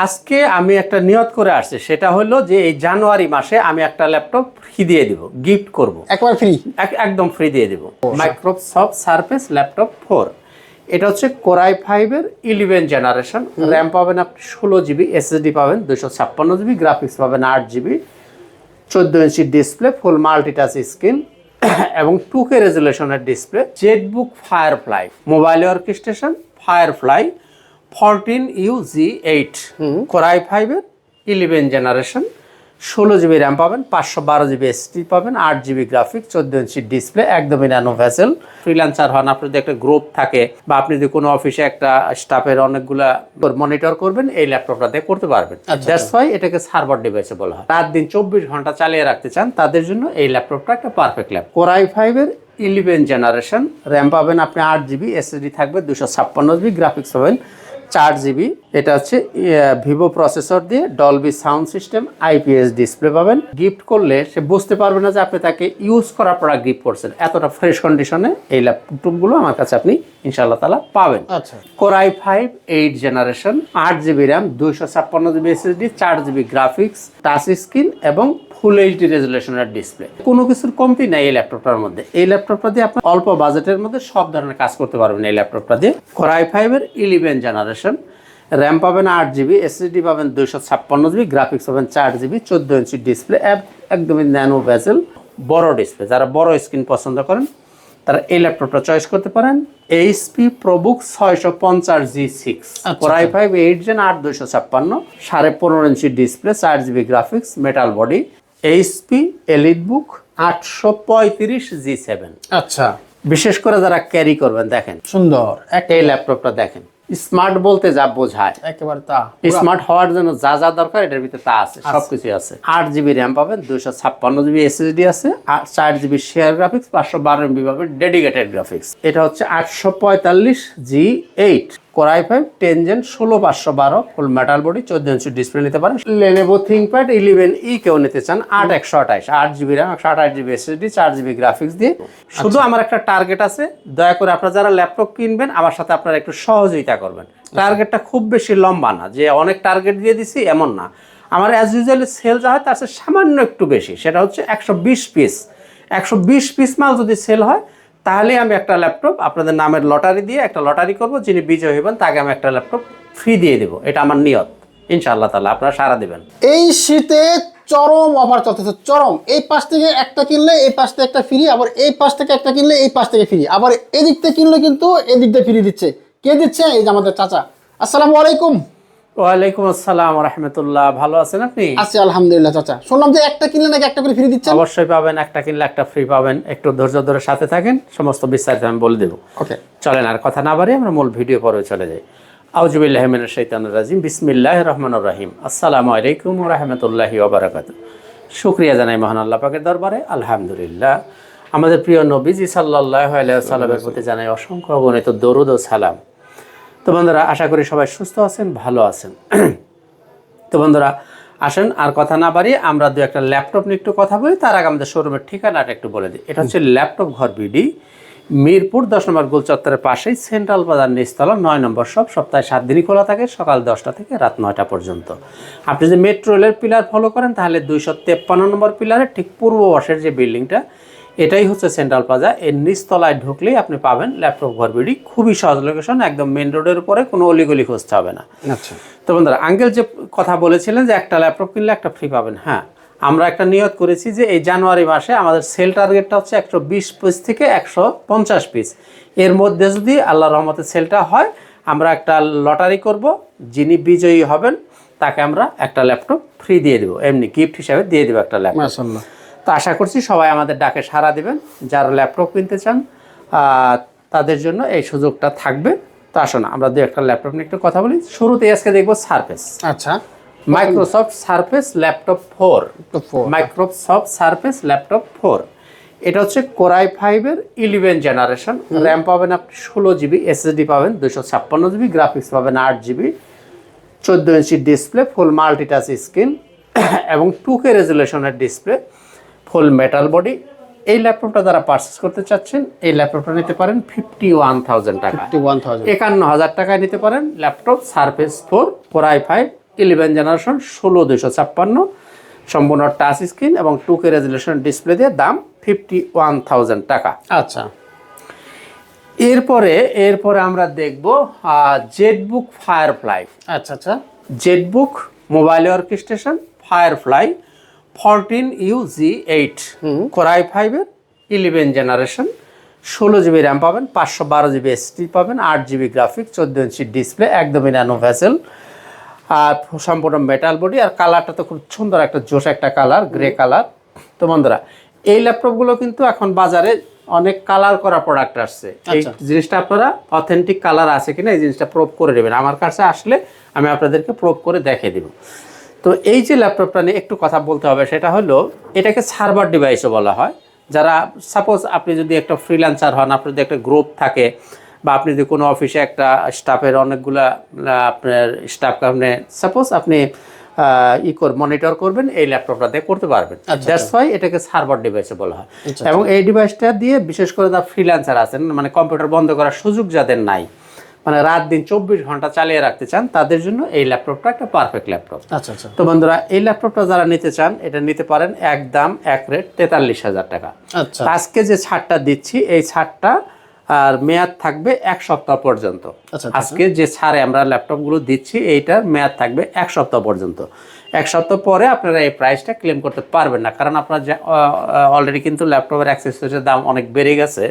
আজকে আমি একটা নিয়ত করে আসছি, সেটা হলো যে এই জানুয়ারি মাসে আমি একটা ল্যাপটপ ফ্রি দিয়ে দিব, গিফট করব, একবার ফ্রি, একদম ফ্রি দিয়ে দিব। মাইক্রোসফট সারফেস ল্যাপটপ 4, এটা হচ্ছে Core i5-এর 11 জেনারেশন। র্যাম পাবেন আপনি 16 GB, SSD পাবেন 256 GB, গ্রাফিক্স পাবেন 8 GB, 14 inch display, full multitouch screen এবং 2K রেজুলেশনের display. Jetbook Firefly mobile orchestration, Firefly 14UG8, Core i5-এর 11 জেনারেশন, 16 GB র্যাম পাবেন, 512 GB SSD পাবেন, 8 GB গ্রাফিক্স, 14 ইঞ্চি ডিসপ্লে, একদমই ন্যানো ভেসেল। ফ্রিল্যান্সার হন, আপনার যদি একটা গ্রুপ থাকে বা আপনি যদি কোনো অফিসে একটা স্টাফের অনেকগুলা মনিটর করবেন, এই ল্যাপটপটা দিয়ে করতে পারবেন। দ্যাটস ওয়াই এটাকে সার্ভার ডিভাইসে বলা হয়। রাত দিন 24 ঘন্টা চালিয়ে রাখতে চান তাদের জন্য এই ল্যাপটপটা একটা পারফেক্ট ল্যাপটপ। Core i5-এর 11 জেনারেশন, র্যাম পাবেন আপনি 8 GB, SSD থাকবে 256 GB, গ্রাফিক্স পাবেন 4 GB। এটা হচ্ছে ভিভো প্রসেসর দিয়ে, Dolby sound system, IPS display পাবেন। গিফট করলে সে বুঝতে পারবে না যে আপনি তাকে ইউজ করা প্রোডাক্ট গিফট করছেন। এতটা ফ্রেশ কন্ডিশনে এই ল্যাপটপগুলো আমার কাছে আপনি ইনশাআল্লাহ তাআলা পাবেন। আচ্ছা, Core i5 8 generation, 8 GB RAM, 256 GB SSD, 4 GB graphics, touch screen এবং ফুল এইচডি রেজুলেশনের ডিসপ্লে। কোনো কিছুর কমতি নাই এই ল্যাপটপটার মধ্যে। এই ল্যাপটপটা দিয়ে আপনি অল্প বাজেটের মধ্যে সব ধরনের কাজ করতে পারবেন এই ল্যাপটপটা দিয়ে। Core i5-এর 11 জেনারেশন, র্যাম পাবেন 8 GB, SSD পাবেন 256 GB, গ্রাফিক্স পাবেন 4 GB, 14 ইঞ্চি ডিসপ্লে, একদমই ন্যানো ভেসেল, বড় ডিসপ্লে। যারা বড় স্ক্রিন পছন্দ করেন তারা এই ল্যাপটপটা চয়েস করতে পারেন। HP ProBook 650G6, Core i5 8 Gen 8256, 15.5 inch display, 4 GB graphics, metal body. HP EliteBook 835G7। আচ্ছা, বিশেষ করে যারা ক্যারি করবেন, দেখেন সুন্দর এই ল্যাপটপটা দেখেন। স্মার্ট বলতে যা বোঝায়, একেবারে তা স্মার্ট হওয়ার জন্য যা যা দরকার এটার ভিতরে তা আছে, সবকিছু আছে। 8 GB র্যাম পাবেন, 256 GB SSD আছে, 4 GB শেয়ার গ্রাফিক্স, 512 MB পাবেন ডেডিকেটেড গ্রাফিক্স। এটা হচ্ছে 845G8, Core i5 10 Gen 16512, full metal body, 14 inch display নিতে পারেন। Lenovo ThinkPad 11E কেউ নিতে চান, 8128, 8 GB RAM, 128 GB SSD, 4 GB graphics দিয়ে। শুধু আমার একটা টার্গেট আছে, দয়া করে আপনারা যারা ল্যাপটপ কিনবেন আমার সাথে আপনারা একটু সহযোগিতা করবেন। টার্গেটটা খুব বেশি লম্বা না, যে অনেক টার্গেট দিয়ে দিছি এমন না। আমার অ্যাজ ইউজুয়ালি সেল যা হয় তার চেয়ে সামান্য একটু বেশি, সেটা হচ্ছে 120 পিস। 120 পিস মাল যদি সেল হয় তাহলে আমি একটা ল্যাপটপ আপনাদের নামের লটারি দিয়ে একটা লটারি করব, যিনি বিজয়ী হবেন তাকে আমি একটা ল্যাপটপ ফ্রি দিয়ে দেবো। এটা আমার নিয়ত, ইনশাআল্লাহ তাআলা আপনারা সাড়া দেবেন। এই শীতে চরম অফার চলতেছে, চরম। এই পাশ থেকে একটা কিনলে এই পাশ থেকে একটা ফ্রি, আবার এই পাশ থেকে একটা কিনলে এই পাশ থেকে ফ্রি, আবার এদিক থেকে কিনলে কিন্তু এদিক দিয়ে ফ্রি দিচ্ছে। কে দিচ্ছে? এই যে আমাদের চাচা। আসসালামু আলাইকুম। ওয়ালাইকুম আসসালাম রাহমাতুল্লাহ। ভালো আছেন আপনি? আছি আলহামদুলিল্লাহ। চাচা, শুনলাম যে একটা কিনলে নাকি একটা করে ফ্রি দিচ্ছে। অবশ্যই পাবেন, একটা কিনলে একটা ফ্রি পাবেন। একটু ধৈর্য ধরে সাথে থাকেন, সমস্ত বিস্তারিত আমি বলে দেবো। ওকে, চলেন আর কথা না বাড়িয়ে আমরা মূল ভিডিও পরে চলে যাই। আউযু বিল্লাহি মিনাশ শাইতানির রাজিম, বিসমিল্লাহির রহমানির রহিম। আসসালামু আলাইকুম ওয়া রাহমাতুল্লাহি ওয়া বারাকাতুহু। শুকরিয়া জানাই মহান আল্লাহ পাকের দরবারে, আলহামদুলিল্লাহ। আমাদের প্রিয় নবীজি সাল্লাল্লাহু আলাইহি ওয়াসাল্লামের প্রতি জানাই অসংখ্য অগণিত দরুদ ও সালাম। তো বন্ধুরা, আশা করি সবাই সুস্থ আছেন, ভালো আছেন। তো বন্ধুরা আসেন আর কথা না বাড়িয়ে আমরা দু একটা ল্যাপটপ নিয়ে একটু কথা বলি। তার আগে আমাদের শোরুমের ঠিকানাটা একটু বলে দিই। এটা হচ্ছে ল্যাপটপ ঘর বিডি, মিরপুর 10 নম্বর গোল চত্বরের পাশেই, সেন্ট্রাল বাজার নিচতলা, 9 নম্বর শপ। সপ্তাহে 7 দিনই খোলা থাকে, সকাল 10টা থেকে রাত 9টা পর্যন্ত। আপনি যদি মেট্রো রেলের পিলার ফলো করেন তাহলে 253 নম্বর পিলারের ঠিক পূর্ব পাশের যে বিল্ডিংটা, এটাই হচ্ছে সেন্ট্রাল প্লাজা। এর নিচতলায় ঢুকলেই আপনি পাবেন ল্যাপটপ ঘর বিডি। খুবই সহজ লোকেশন, একদম মেন রোডের উপরে, কোনো অলিগলি খুঁজতে হবে না। আচ্ছা। তো বন্ধুরা, আঙ্কেল যে কথা বলেছিলেন যে একটা ল্যাপটপ কিনলে একটা ফ্রি পাবেন, হ্যাঁ, আমরা একটা নিয়ত করেছি যে এই জানুয়ারি মাসে আমাদের সেল টার্গেটটা হচ্ছে 120 পিস থেকে 150 পিস। এর মধ্যে যদি আল্লাহর রহমতে সেলটা হয়, আমরা একটা লটারি করব, যিনি বিজয়ী হবেন তাকে আমরা একটা ল্যাপটপ ফ্রি দিয়ে দেবো, এমনি গিফট হিসাবে দিয়ে দেবো একটা ল্যাপটপ। মাশাআল্লাহ। তো আশা করছি সবাই আমাদের ডাকে সাড়া দেবেন। যারা ল্যাপটপ কিনতে চান তাদের জন্য এই সুযোগটা থাকবে। তো আসুন আমরা দু একটা ল্যাপটপ নিয়ে একটু কথা বলি। শুরুতে আজকে দেখবো সারফেস। আচ্ছা, Microsoft surface laptop 4। Microsoft surface laptop 4, এটা হচ্ছে Core i5-এর 11 জেনারেশন। র্যাম পাবেন আপনি 16 GB, SSD পাবেন 256 GB, গ্রাফিক্স পাবেন 8 GB, 14 inch display, full multitouch screen এবং 2K রেজুলেশনের ডিসপ্লে, ফুল মেটাল বডি। এই ল্যাপটপটা যারা পারচেস করতে চাচ্ছেন এই ল্যাপটপটা নিতে পারেন 51,000 টাকা, 51,000 টাকায় নিতে পারেন laptop surface 4 Core i5 11 generation 16256, সম্পূর্ণ টাচ স্ক্রিন এবং 2K রেজুলেশন ডিসপ্লে দিয়ে দাম 51,000 টাকা। আচ্ছা, এরপরে আমরা দেখব জেটবুক ফায়ারফ্লাই। আচ্ছা আচ্ছা, Jetbook mobile orchestration Firefly 14UG8 Core i5-এর 11 জেনারেশন, 16GB র্যাম পাবেন, 512GB এসএসডি পাবেন, 8GB গ্রাফিক্স, 14 ইঞ্চি ডিসপ্লে, একদমই ন্যানো ভেসেল, আর সম্পূর্ণ মেটাল বডি। আর কালারটা তো খুব সুন্দর, একটা জোশ একটা কালার, গ্রে কালার। তো বন্ধুরা, এই ল্যাপটপগুলো কিন্তু এখন বাজারে অনেক কালার করা প্রোডাক্ট আসছে। এই জিনিসটা আপনারা অথেন্টিক কালার আছে কিনা এই জিনিসটা প্রুভ করে দেবেন। আমার কাছে আসলে আমি আপনাদেরকে প্রুভ করে দেখিয়ে দেব। তো এই যে ল্যাপটপটা নিয়ে একটু কথা বলতে হবে, সেটা হলো এটাকে সার্ভার ডিভাইসও বলা হয়। যারা সাপোজ আপনি যদি একটা ফ্রিল্যান্সার হন, আপনার যদি একটা গ্রুপ থাকে, বা আপনি যদি কোনো অফিসে একটা স্টাফের অনেকগুলা আপনার স্টাফ আপনি সাপোজ আপনি মনিটর করবেন, এই ল্যাপটপটা দিয়ে করতে পারবেন। দ্যাটস ওয়াই এটাকে সার্ভার ডিভাইসে বলা হয়। এবং এই ডিভাইসটা দিয়ে বিশেষ করে যারা ফ্রিল্যান্সার আছেন, মানে কম্পিউটার বন্ধ করার সুযোগ যাদের নাই, মানে রাত দিন 24 ঘন্টা চালিয়ে রাখতে চান, তাদের জন্য এই ল্যাপটপটা একটা পারফেক্ট ল্যাপটপ। আচ্ছা আচ্ছা। তো বন্ধুরা, এই ল্যাপটপটা যারা নিতে চান, এটা নিতে পারেন একদম এক রেট 43,000 টাকা। আচ্ছা, আজকে যে ছাড়টা দিচ্ছি, এই ছাড়টা আর মেয়াদ থাকবে 1 সপ্তাহ পর্যন্ত। আজকে যে ছাড়ে আমরা ল্যাপটপগুলো দিচ্ছি, এইটার মেয়াদ থাকবে 1 সপ্তাহ পর্যন্ত। 1 সপ্তাহ পরে আপনারা এই প্রাইসটা ক্লেম করতে পারবেন না, কারণ আপনার অলরেডি কিন্তু ল্যাপটপের অ্যাক্সেসরিজের দাম অনেক বেড়ে গেছে।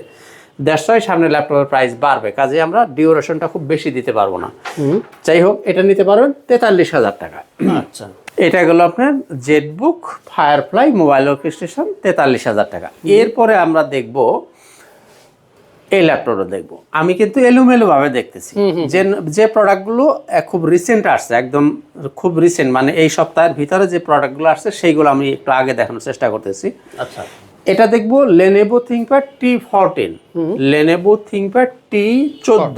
150 সামনে ল্যাপটপের প্রাইস বাড়বে, কাজে আমরা ডিউরেশনটা খুব বেশি দিতে পারবো না। যাই হোক, এটা নিতে পারবেন 43,000 টাকা। আচ্ছা, এটা গেল আপনার জেটবুক ফায়ারফ্লাই মোবাইল অর্কেস্ট্রেশন 43,000 টাকা। এরপরে আমরা দেখব এই ল্যাপটপটা দেখব। আমি কিন্তু এলোমেলোভাবে দেখতেছি যে প্রোডাক্টগুলো খুব রিসেন্ট আসছে, একদম খুব রিসেন্ট, মানে এই সপ্তাহের ভিতরে যে প্রোডাক্টগুলো আসছে সেইগুলো আমি একটু আগে দেখানোর চেষ্টা করতেছি। আচ্ছা, এটা দেখবো Lenovo ThinkPad T14, Lenovo ThinkPad T14,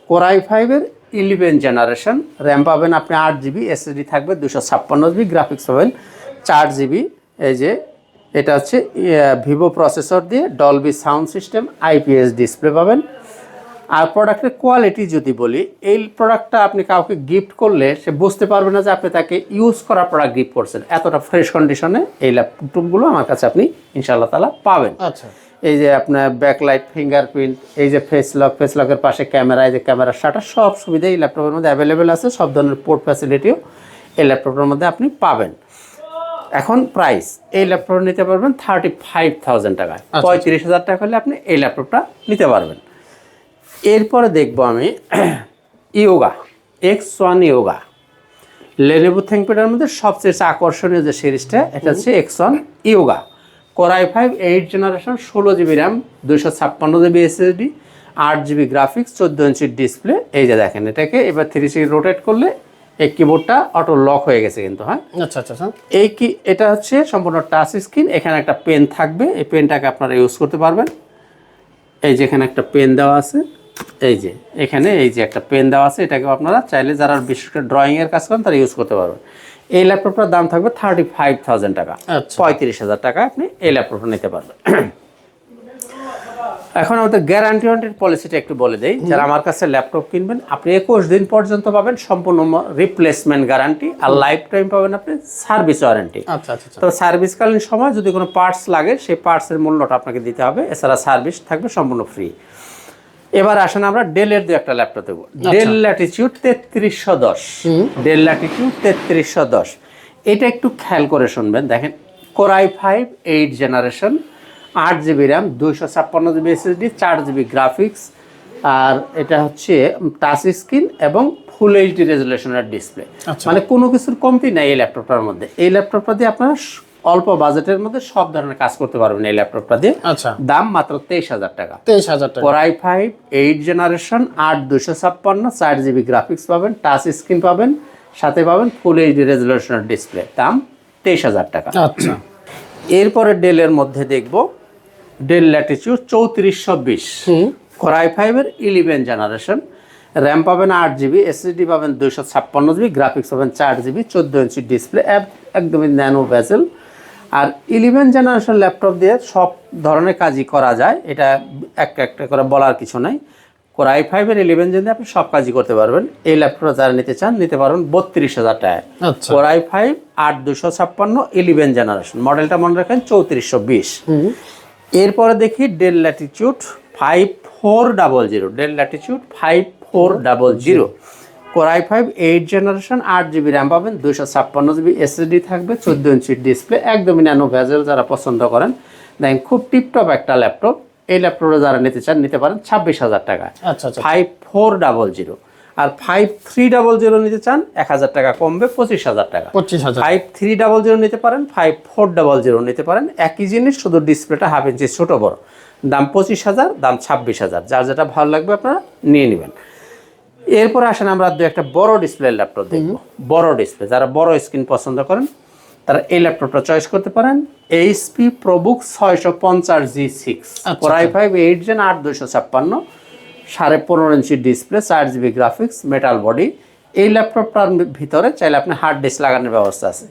Core i5-এর 11 জেনারেশন, র্যাম পাবেন আপনি 8GB, এসএসডি থাকবে 256GB, গ্রাফিক্স পাবেন 4GB। এই যে এটা হচ্ছে ভিভো প্রসেসর দিয়ে, Dolby sound system, IPS display পাবেন। আর প্রোডাক্টের কোয়ালিটি যদি বলি, এই প্রোডাক্টটা আপনি কাউকে গিফট করলে সে বুঝতে পারবে না যে আপনি তাকে ইউজ করা প্রোডাক্ট গিফট করছেন। এতটা ফ্রেশ কন্ডিশনে এই ল্যাপটপগুলো আমার কাছে আপনি ইনশাআল্লাহ তাআলা পাবেন। আচ্ছা, এই যে আপনার ব্যাকলাইট, ফিঙ্গারপ্রিন্ট, এই যে ফেস লকের পাশে ক্যামেরা, এই যে ক্যামেরার শাটার, সব সুবিধা এই ল্যাপটপের মধ্যে অ্যাভেলেবেল আছে। সব ধরনের পোর্ট ফ্যাসিলিটিও এই ল্যাপটপের মধ্যে আপনি পাবেন। এখন প্রাইস, এই ল্যাপটপ নিতে পারবেন 35,000 টাকায়। 35,000 টাকা হলে আপনি এই ল্যাপটপটা নিতে পারবেন। এরপরে দেখব আমি ইয়োগা X1 ইয়োগা, লেনোভো থিংকপ্যাডের মধ্যে সবচেয়ে আকর্ষণীয় যে সিরিজটা, এটা হচ্ছে X1 yoga. Core i5 8 generation, 16GB RAM, 256GB SSD, 8GB graphics, 14 inch display. এই যে দেখেন, এটাকে এবার 360 রোটেট করলে এই কিবোর্ডটা অটো লক হয়ে গেছে কিন্তু। হ্যাঁ, আচ্ছা আচ্ছা, এটা হচ্ছে সম্পূর্ণ টাচ স্ক্রিন। এখানে একটা পেন থাকবে, এই পেনটাকে আপনারা ইউজ করতে পারবেন। এই যে এখানে একটা পেন দেওয়া আছে, এই যে এখানে এই যে একটা পেন দেওয়া আছে, এটাকে আপনারা চাইলে যারা বিশেষ করে ড্রয়িংয়ের কাজ করেন তারা ইউজ করতে পারবেন। এই ল্যাপটপটার দাম থাকবে 35,000 টাকা। 35,000 টাকা আপনি এই ল্যাপটপটা নিতে পারবেন। এখন আমাদের গ্যারান্টি ওয়ারেন্টির পলিসিটা একটু বলে দেই। যারা আমার কাছে ল্যাপটপ কিনবেন, আপনি 21 দিন পর্যন্ত পাবেন সম্পূর্ণ রিপ্লেসমেন্ট গ্যারান্টি, আর লাইফ টাইম পাবেন আপনি সার্ভিস ওয়ারেন্টি। আচ্ছা আচ্ছা। তো সার্ভিসকালীন সময় যদি কোনো পার্টস লাগে, সেই পার্টসের মূল্যটা আপনাকে দিতে হবে, এছাড়া সার্ভিস থাকবে সম্পূর্ণ ফ্রি। এবার আসেন আমরা ডেলের দু একটা ল্যাপটপ দেবো। Del Latitude 3310, del Latitude 3310। এটা একটু খেয়াল করে শুনবেন। দেখেন, Core i5 8 generation, 8GB RAM, 256GB SSD, 4GB graphics, আর এটা হচ্ছে টাচ স্ক্রিন এবং ফুল এইচডি রেজুলেশনের ডিসপ্লে। মানে কোনো কিছুর কমতি নাই এই ল্যাপটপটার মধ্যে। এই ল্যাপটপটা দিয়ে আপনারা অল্প বাজেটের মধ্যে সব ধরনের কাজ করতে পারবেন এই ল্যাপটপটা দিয়ে। আচ্ছা, দাম মাত্র 23,000 টাকা। 23,000 টাকা। Core i5 8 generation, 8 256, 4GB graphics পাবেন, টাচ স্ক্রিন পাবেন, সাথে পাবেন ফুল এইচডি রেজুলেশনের ডিসপ্লে। দাম 23,000 টাকা। আচ্ছা, এরপরে ডেলের মধ্যে দেখব ডেল ল্যাটিটিউড 3420, Core i5-এর 11 জেনারেশন, র্যাম পাবেন 8GB, এসএসডি পাবেন 256GB, গ্রাফিক্স পাবেন 4GB, 14 ইঞ্চি ডিসপ্লে, একদমই ন্যানো ভেসেল। আর 11 জেনারেশন ল্যাপটপ দিয়ে সব ধরনের কাজই করা যায়, এটা একটা একটা করে বলার কিছু নাই। Core i5 এর 11 জেন দিয়ে আপনি সব কাজই করতে পারবেন। এই ল্যাপটপটা যারা নিতে চান নিতে পারবেন 32,000 টাকায়। আচ্ছা। Core i5 8256 11 জেনারেশন, মডেলটা মনে রাখেন 3420। এরপরে দেখি del Latitude 5400, del Latitude 5400, Core i5 8 generation, 8GB RAM পাবেন, 256GB এসএসডি থাকবে, 14 ইঞ্চির ডিসপ্লে, একদমই ন্যানো ভেজেল যারা পছন্দ করেন দেখেন খুব টিপটপ একটা ল্যাপটপ। এই ল্যাপটপটা যারা নিতে চান নিতে পারেন 26,000 টাকায়। আচ্ছা আচ্ছা 5400। আর 5300 নিতে চান 1000 টাকা কমবে, 25,000 টাকা। 25,000। 5300 নিতে পারেন, 5400 নিতে পারেন, একই জিনিস শুধু ডিসপ্লেটা হাফ ইঞ্চি ছোট বড়, দাম 25,000, দাম 26,000, যার যেটা ভালো লাগবে আপনারা নিয়ে নেবেন। এরপর আসেন আমরা একটা বড় ডিসপ্লে ল্যাপটপ দেখব। বড় ডিসপ্লে যারা বড় স্ক্রিন পছন্দ করেন তারা এই ল্যাপটপটা চয়েস করতে পারেন। HP ProBook 650G6, Core i5 8 gen, 8256, 15.5 inch display, 4GB graphics, metal body. এই ল্যাপটপটার ভিতরে চাইলে আপনি হার্ড ডিস্ক লাগানোর ব্যবস্থা আছে।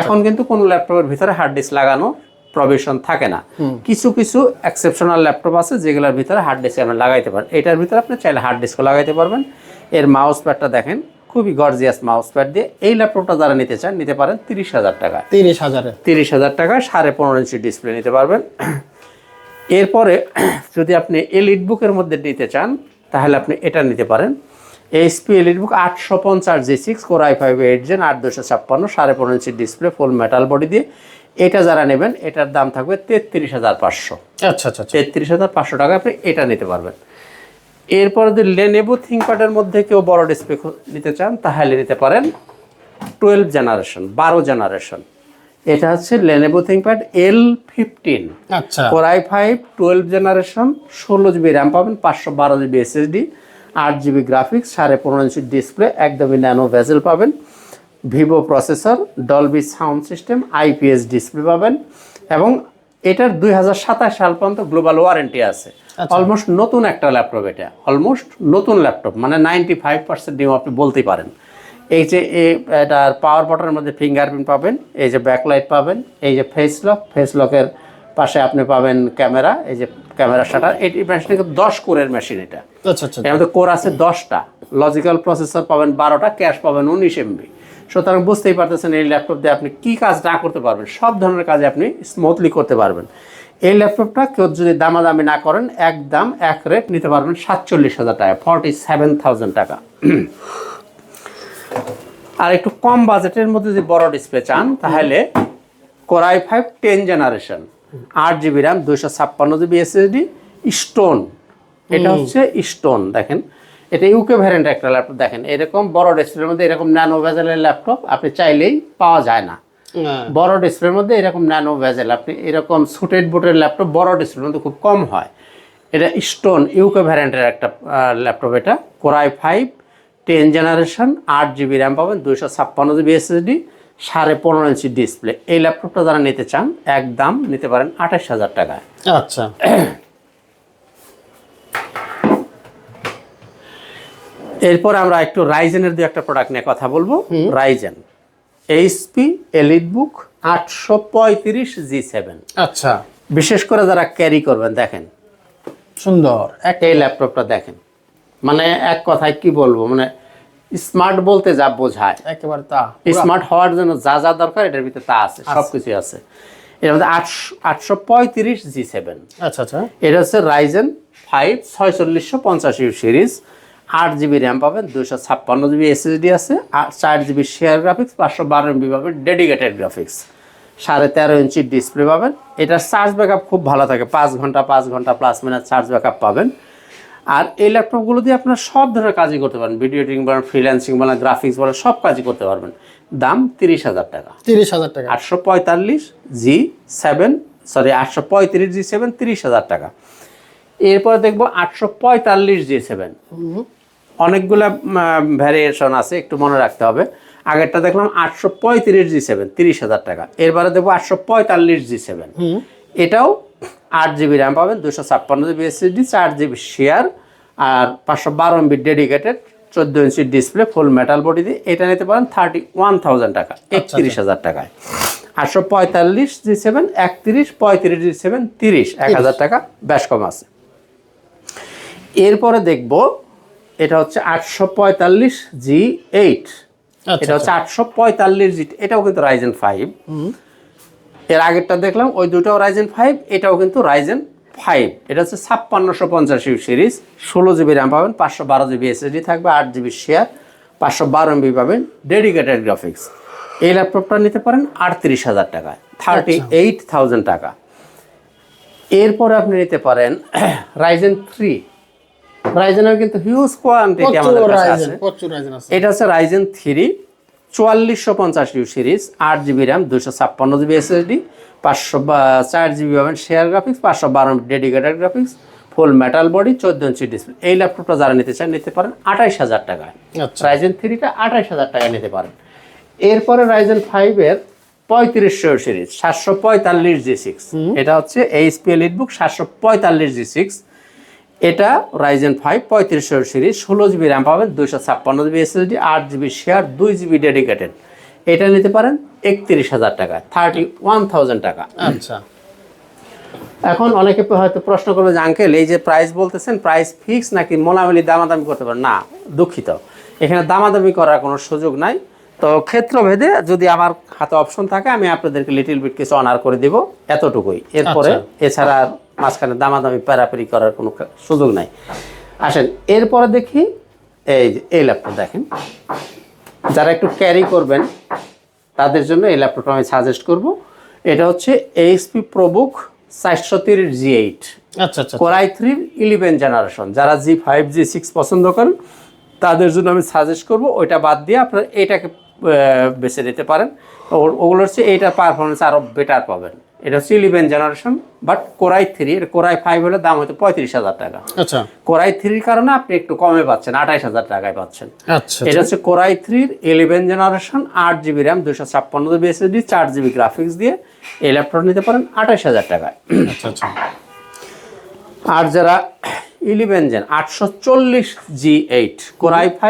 এখন কিন্তু কোনো ল্যাপটপের ভিতরে হার্ড ডিস্ক লাগানো প্রভিশন থাকে না। কিছু কিছু এক্সেপশনাল ল্যাপটপ আছে যেগুলোর ভিতরে হার্ড ডিস্ক আপনি লাগাইতে পারেন। এটার ভিতরে আপনি চাইলে হার্ড ডিস্কও লাগাইতে পারবেন। এর মাউস প্যাডটা দেখেন খুবই গর্জিয়াস মাউস প্যাড দিয়ে। এই ল্যাপটপটা যারা নিতে চান নিতে পারেন 30,000 টাকা। 30,000 টাকা 15.5 ইঞ্চি ডিসপ্লে নিতে পারবেন। এরপরে যদি আপনি এলিটবুকের মধ্যে নিতে চান তাহলে আপনি এটা নিতে পারেন। HP EliteBook 850G6, Core i5 8 gen, 8256, 15.5 inch display, full metal body দিয়ে। এটা যারা নেবেন এটার দাম থাকবে 33,500। আচ্ছা আচ্ছা 33,500 টাকা আপনি এটা নিতে পারবেন। এরপর যদি Lenovo ThinkPad-এর মধ্যে কেউ বড় ডিসপ্লে নিতে চান তাহলে নিতে পারেন 12 জেনারেশন, 12 জেনারেশন। এটা হচ্ছে Lenovo ThinkPad L15। আচ্ছা। Core i5 12 generation, 16GB RAM পাবেন, 512GB SSD, 8GB graphics, 15.5 inch display, একদমই ন্যানো ভেজেল পাবেন, Vivo processor, Dolby sound system, IPS display পাবেন এবং এটার 2027 সাল পর্যন্ত গ্লোবাল ওয়ারেন্টি আছে। অলমোস্ট নতুন একটা ল্যাপটপ, এটা অলমোস্ট নতুন ল্যাপটপ, মানে 95% নিউ আপনি বলতেই পারেন। এই যে এটার পাওয়ার বাটনের মধ্যে ফিঙ্গারপ্রিন্ট পাবেন, এই যে ব্যাকলাইট পাবেন, এই যে ফেস লকের পাশে আপনি পাবেন ক্যামেরা, এই যে ক্যামেরা শাটার। এই মেশিনটা 10 কোরের মেশিন। এটা আচ্ছা আচ্ছা এর মধ্যে কোর আছে 10টা, লজিক্যাল প্রসেসর পাবেন 12টা, ক্যাশ পাবেন 19 MB। সুতরাং বুঝতেই পারতেছেন এই ল্যাপটপ দিয়ে আপনি কী কাজ না করতে পারবেন, সব ধরনের কাজে আপনি স্মুথলি করতে পারবেন। এই ল্যাপটপটা কেউ যদি দামাদামি না করেন একদম এক রেট নিতে পারবেন 47,000 টাকা, 47,000 টাকা। আর একটু কম বাজেটের মধ্যে যদি বড় ডিসপ্লে চান তাহলে Core i5 10 generation, 8GB RAM, 256GB SSD, stone. এটা হচ্ছে স্টোন। দেখেন এটা ইউকে ভ্যারিয়েন্ট একটা ল্যাপটপ। দেখেন এরকম বড় ডিসপ্লের মধ্যে এরকম ন্যানো ভেজেলের ল্যাপটপ আপনি চাইলেই পাওয়া যায় না। বড় ডিসপ্লের মধ্যে এরকম ন্যানো ভেজেল আপনি এরকম সুটেড বোর্ডের ল্যাপটপ বড় ডিসপ্লের মধ্যে খুব কম হয়। এটা স্টোন ইউকে ভ্যারিয়েন্টের একটা ল্যাপটপ। এটা Core i5 10 generation, 8GB RAM পাবেন, 256GB এসএসডি, 15.5 ইঞ্চি ডিসপ্লে। এই ল্যাপটপটা যারা নিতে চান একদম নিতে পারেন 28,000 টাকায়। আচ্ছা। এরপর আমরা একটু রাইজেনের 2-একটা প্রোডাক্ট নিয়ে কথা বলবো। Ryzen HP EliteBook 835G7। আচ্ছা। বিশেষ করে যারা ক্যারি করবেন দেখেন সুন্দর এই ল্যাপটপটা দেখেন, মানে এক কথায় কি বলবো, মানে স্মার্ট বলতে যা বোঝায় একেবারে তা। স্মার্ট হওয়ার জন্য যা যা দরকার এটার ভিতরে তা আছে, সবকিছু আছে। এর মধ্যে 835G7। আচ্ছা আচ্ছা। এটা হচ্ছে রাইজেন 5 4650 সিরিজ, 8GB র্যাম পাবেন, 256GB এসএসডি আছে, 4GB শেয়ার গ্রাফিক্স, 512 MB পাবেন ডেডিকেটেড গ্রাফিক্স, 13.5 ইঞ্চি ডিসপ্লে পাবেন। এটার চার্জ ব্যাকআপ খুব ভালো থাকে, 5 ঘন্টা প্লাস মাইনাস চার্জ ব্যাকআপ পাবেন। আর এই ল্যাপটপগুলো দিয়ে আপনার সব ধরনের কাজই করতে পারেন, ভিডিও এডিটিং বলেন, ফ্রিল্যান্সিং বলেন, গ্রাফিক্স বলেন, সব কাজই করতে পারবেন। দাম 30,000 টাকা। 30,000 টাকা। 835G7 30,000 টাকা। এরপরে দেখবো 845G7। অনেকগুলো ভ্যারিয়েশন আছে, একটু মনে রাখতে হবে। আগেরটা দেখলাম 835G7 30,000 টাকা। এরপরে দেখবো 845G7। এটাও 8GB র্যাম পাবেন, 256GB এসএসডি, 4GB শেয়ার আর 512 MB dedicated, 14 inch display, full metal body দিয়ে। এটা নিতে পারেন 31,000 টাকা, 31,000 টাকায়। 845G7 31, 35G7 30, 1,000 টাকা বেশ কম আছে। এরপরে দেখব এটা হচ্ছে 845G8, এটা হচ্ছে 845G, এটাও কিন্তু রাইজেন 5। এর আগেরটা দেখলাম ওই দুটোও রাইজেন 5, এটাও কিন্তু রাইজেন 5। এটা হচ্ছে 5650 সিরিজ, 16GB র্যাম পাবেন, 512GB SSD থাকবে, 8GB শেয়ার, 512MB পাবেন, ডেডিকেটেড গ্রাফিক্স। এই ল্যাপটপটা নিতে পারেন 38,000 টাকায়, 38,000 টাকা। এরপরে আপনি নিতে পারেন রাইজেন 3। রাইজেনের কিন্তু হিউজ কোয়ান্টিটি আমাদের কাছে আছে। এটা হচ্ছে Ryzen 3 4450 series, 8GB RAM, 256GB SSD, 504GB পাবেন শেয়ার গ্রাফিক্স, 512 ডেডিকেটেড গ্রাফিক্স, ফুল মেটাল বডি, 14 ইঞ্চি ডিসপ্লে। এই ল্যাপটপটা যারা নিতে চান নিতে পারেন 28,000 টাকায়। রাইজেন 3টা 28,000 টাকায় নিতে পারেন। এরপরে রাইজেন 5 এর 3500 সিরিজ, 745G6, এটা হচ্ছে এইচপি এলিটবুক 745G6। এটা রাইজেন 5 3500 সিরিজ, 16GB র্যাম পাবেন, 256GB SSD, 8GB share, 2GB dedicated. এটা নিতে পারেন 31,000 টাকা, 31,000 টাকা। আচ্ছা, এখন অনেকে হয়তো প্রশ্ন করবে যে আঙ্কেল এই যে প্রাইস বলতেছেন, প্রাইস ফিক্স নাকি মোলামুলি দামাদামি করতে পারেন? না, দুঃখিত, এখানে দামাদামি করার কোনো সুযোগ নাই। তো ক্ষেত্রভেদে যদি আমার হাতে অপশন থাকে আমি আপনাদেরকে লিটিল বিট কিছু অনার করে দিব, এতটুকুই। এরপরে এছাড়া মাঝখানে দামাদামি প্যারাপেরি করার কোনো সুযোগ নাই। আসেন এরপরে দেখি এই ল্যাপটপ দেখেন, যারা একটু ক্যারি করবেন তাদের জন্য এই ল্যাপটপটা আমি সাজেস্ট করব। এটা হচ্ছে এইচপি প্রোবুক 430G8, আচ্ছা আচ্ছা, Core i3 11 জেনারেশন। যারা G5 G6 পছন্দ করেন তাদের জন্য আমি সাজেস্ট করব ওইটা বাদ দিয়ে আপনারা এইটাকে বেছে নিতে পারেন। ওগুলো হচ্ছে এইটার পারফরমেন্স আরও বেটার পাবেন। এটা হচ্ছে 11 জেনারেশন, বাট Core i3, এর Core i5 হলে দাম হয়তো 35,000 টাকা। আচ্ছা, Core i3 এর কারণে আপনি একটু কমে পাচ্ছেন, 28,000 টাকায় পাচ্ছেন। আচ্ছা, এটা হচ্ছে Core i3 11 generation, 8GB RAM, 256GB SSD, 4GB graphics দিয়ে এই ল্যাপটপ নিতে পারেন 28,000 টাকায়। আচ্ছা আচ্ছা। আর যারা 11 gen 840G8, Core i5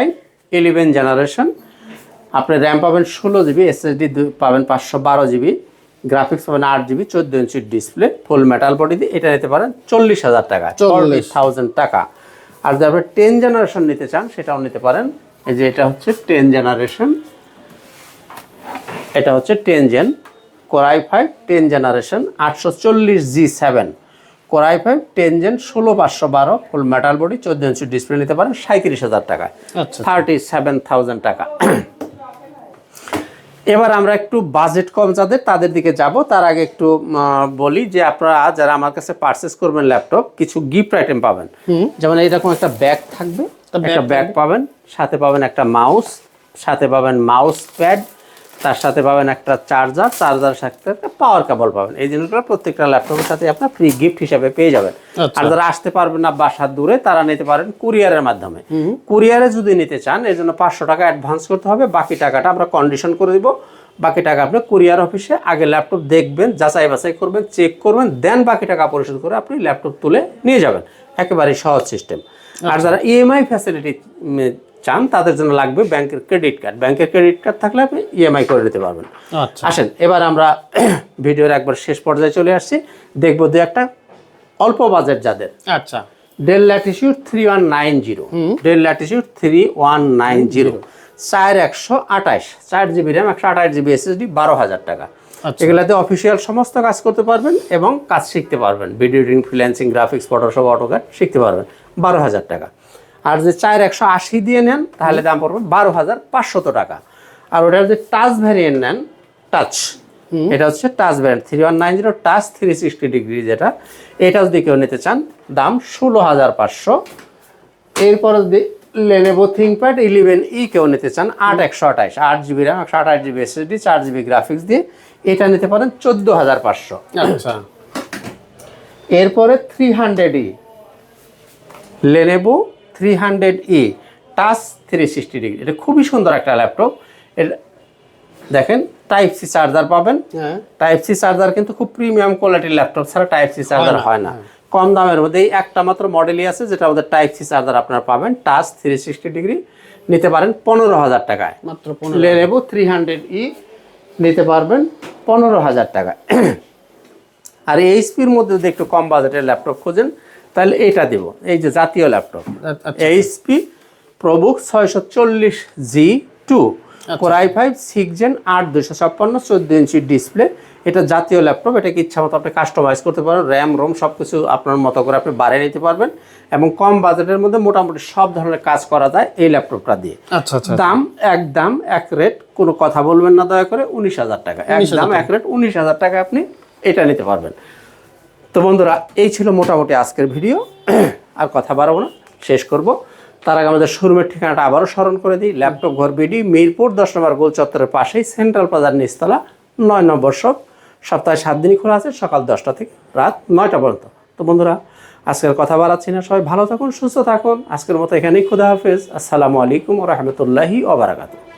11 generation, আপনি র্যাম পাবেন 16GB, SSD পাবেন 512GB, গ্রাফিক্স পাবেন 8GB, 14 inch display, full metal body দিয়ে, এটা নিতে পারেন 40,000 টাকা, 40,000 টাকা। আর যারা 10 জেনারেশন নিতে চান সেটাও নিতে পারেন। এই যে এটা হচ্ছে 10 জেনারেশন, এটা হচ্ছে 10 gen Core i5 10 generation, 840G7, Core i5 10 gen, 16512, full metal body, 14 inch display নিতে পারেন 37,000 টাকা, 37,000 টাকা। এবার আমরা একটু বাজেট কম যাদের তাদের দিকে যাব, তার আগে একটু বলি যে আপনারা যারা আমার কাছে পারচেস করবেন ল্যাপটপ, কিছু গিফট আইটেম পাবেন। যেমন এইরকম একটা ব্যাগ থাকবে, একটা ব্যাগ পাবেন, সাথে পাবেন একটা মাউস, সাথে পাবেন মাউস প্যাড, তার সাথে পাবেন একটা চার্জার সাথে একটা পাওয়ার কেবল পাবেন। এই জিনিসগুলো প্রত্যেকটা ল্যাপটপের সাথে আপনার ফ্রি গিফট হিসাবে পেয়ে যাবেন। আর যারা আসতে পারবেন না বাসার দূরে, তারা নিতে পারেন কুরিয়ারের মাধ্যমে। কুরিয়ারে যদি নিতে চান এর জন্য 500 টাকা অ্যাডভান্স করতে হবে, বাকি টাকাটা আমরা কন্ডিশন করে দিব। বাকি টাকা আপনি কুরিয়ার অফিসে আগে ল্যাপটপ দেখবেন, যাচাই বাছাই করবেন, চেক করবেন, দেন বাকি টাকা পরিশোধ করে আপনি ল্যাপটপ তুলে নিয়ে যাবেন। একেবারেই সহজ সিস্টেম। আর যারা ইএমআই ফ্যাসিলিটি চান তাদের জন্য লাগবে ব্যাংকের ক্রেডিট কার্ড। ব্যাংকের ক্রেডিট কার্ড থাকলে আপনি ইএমআই করে নিতে পারবেন। আসেন এবার আমরা ভিডিওর একবার শেষ পর্যায়ে চলে আসছি, দেখবো দু একটা অল্প বাজেট যাদের। আচ্ছা, del Latitude 3190, del Latitude 3190, 4128, 4GB RAM, 128GB SSD, 12,000 টাকা। এগুলাতে অফিসিয়াল সমস্ত কাজ করতে পারবেন এবং কাজ শিখতে পারবেন, video editing, freelancing, graphics, Photoshop, AutoCAD শিখতে পারবেন, 12,000 টাকা। আর যে 4180 দিয়ে নেন তাহলে দাম পড়বে 12,500 টাকা। আর ওটার যে টাচ ভ্যারিয়েন্ট নেন, টাচ, এটা হচ্ছে টাচ ভ্যারিয়েন্ট 3190 টাচ 360 ডিগ্রি, যেটা এটা যদি কেউ নিতে চান দাম 16,500। এরপর যদি Lenovo ThinkPad 11E কেউ নিতে চান 8128, 8GB RAM, 128GB SSD, 4GB graphics দিয়ে, এটা নিতে পারেন 14,500। আচ্ছা। এরপরে 300E, Lenovo 300E touch 360 degree, এটা খুবই সুন্দর একটা ল্যাপটপ। এটা দেখেন টাইপ সি চার্জার পাবেন। টাইপ সি চার্জার কিন্তু খুব প্রিমিয়াম কোয়ালিটির ল্যাপটপ ছাড়া টাইপ সি চার্জার হয় না। কম দামের মধ্যে এই একটা মাত্র মডেলই আছে যেটা আমাদের টাইপ সি চার্জার আপনারা পাবেন, টাচ 360 ডিগ্রি, নিতে পারেন 15,000 টাকায়। মাত্র Lenovo 300E নিতে পারবেন 15,000 টাকায়। আর এইচপির মধ্যে যদি একটু কম বাজেটের ল্যাপটপ খোঁজেন তাহলে এটা দেব, এই যে জাতীয় ল্যাপটপ আচ্ছা। HP ProBook 640G2 Core i5 6 Gen 8 256 14 inch display. এটা জাতীয় ল্যাপটপ, এটাকে ইচ্ছা মতো আপনি কাস্টমাইজ করতে পারেন, র্যাম রোম সব কিছু আপনার মতো করে আপনি বাড়িয়ে নিতে পারবেন এবং কম বাজেটের মধ্যে মোটামুটি সব ধরনের কাজ করা যায় এই ল্যাপটপটা দিয়ে। আচ্ছা আচ্ছা। দাম এক রেট, কোনো কথা বলবেন না দয়া করে, 19,000 টাকা একদম, এক রেট 19,000 টাকা আপনি এটা নিতে পারবেন। তো বন্ধুরা, এই ছিল মোটামুটি আজকের ভিডিও। আর কথা বাড়াবো না, শেষ করব। তার আগে আমাদের শোরুমের ঠিকানাটা আবারও স্মরণ করে দিই। ল্যাপটপ ঘর বিডি, মিরপুর 10 নম্বর গোল চত্বরের পাশেই, সেন্ট্রাল প্লাজার নিচতলা, 9 নম্বর শপ। সপ্তাহে 7 দিনই খোলা আছে, সকাল 10টা থেকে রাত 9টা পর্যন্ত। তো বন্ধুরা, আজকের কথা বাড়াচ্ছি না, সবাই ভালো থাকুন, সুস্থ থাকুন। আজকের মতো এখানেই, খুদা হাফেজ। আসসালামু আলাইকুম ওয়া রাহমাতুল্লাহি ওয়া বারাকাতুহু।